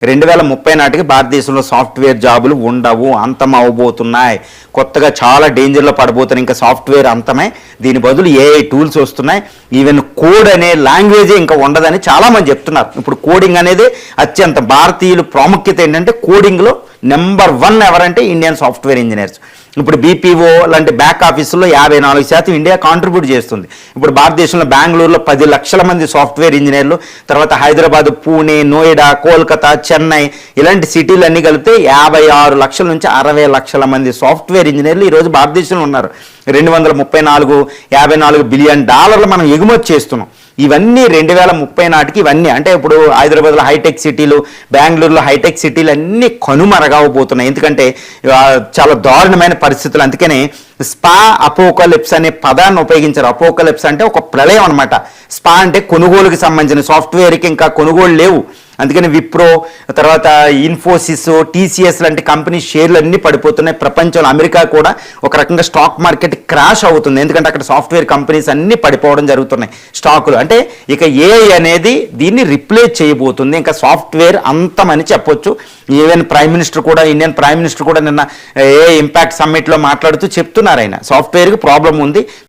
2030 నాటికి భారతదేశంలో సాఫ్ట్వేర్ జాబులు ఉండవు, అంతం అవబోతున్నాయి. కొత్తగా చాలా డేంజర్లో పడబోతున్నాయి. ఇంకా సాఫ్ట్వేర్ అంతమే, దీని బదులు ఏఐ టూల్స్ వస్తున్నాయి. ఈవెన్ కోడ్ అనే లాంగ్వేజే ఇంకా ఉండదని చాలామంది చెప్తున్నారు. ఇప్పుడు కోడింగ్ అనేది అత్యంత భారతీయులు ప్రాముఖ్యత ఏంటంటే కోడింగ్లో నెంబర్ 1 ఎవరంటే ఇండియన్ సాఫ్ట్వేర్ ఇంజనీర్స్. ఇప్పుడు బీపీఓ లాంటి బ్యాక్ ఆఫీసుల్లో 54% ఇండియా కాంట్రిబ్యూట్ చేస్తుంది. ఇప్పుడు భారతదేశంలో బెంగళూరులో 10 లక్షల మంది సాఫ్ట్వేర్ ఇంజనీర్లు, తర్వాత హైదరాబాద్, పూణే, నోయిడా, కోల్కతా, చెన్నై ఇలాంటి సిటీలు అన్నీ కలిపితే 56 లక్షల నుంచి 60 లక్షల మంది సాఫ్ట్వేర్ ఇంజనీర్లు ఈరోజు భారతదేశంలో ఉన్నారు. 234 బిలియన్ డాలర్లు మనం ఎగుమతి చేస్తున్నాం. ఇవన్నీ 2030 నాటికి ఇవన్నీ అంటే ఇప్పుడు హైదరాబాద్లో హైటెక్ సిటీలు, బెంగళూరులో హైటెక్ సిటీలు అన్నీ కనుమరగవబోతున్నాయి. ఎందుకంటే చాలా దారుణమైన పరిస్థితులు. అందుకనే స్పా అపోకలిప్స్ అనే పదాన్ని ఉపయోగించారు. అపోకలిప్స్ అంటే ఒక ప్రళయం అనమాట. స్పా అంటే కొనుగోలుకి సంబంధించిన, సాఫ్ట్వేర్కి ఇంకా కొనుగోలు లేవు. అందుకని విప్రో, తర్వాత ఇన్ఫోసిస్, టీసీఎస్ లాంటి కంపెనీ షేర్లు అన్నీ పడిపోతున్నాయి. ప్రపంచంలో అమెరికా కూడా ఒక రకంగా స్టాక్ మార్కెట్ క్రాష్ అవుతుంది. ఎందుకంటే అక్కడ సాఫ్ట్వేర్ కంపెనీస్ అన్నీ పడిపోవడం జరుగుతున్నాయి స్టాకులు. అంటే ఇక ఏఐ అనేది దీన్ని రిప్లేస్ చేయబోతుంది. ఇంకా సాఫ్ట్వేర్ అంతమని చెప్పొచ్చు. ఈవెన్ ప్రైమ్ మినిస్టర్ కూడా, ఇండియన్ ప్రైమ్ మినిస్టర్ కూడా నిన్న ఏఐ ఇంపాక్ట్ సమ్మిట్లో మాట్లాడుతూ చెప్తున్నారు ఆయన సాఫ్ట్వేర్కి ప్రాబ్లం ఉంది.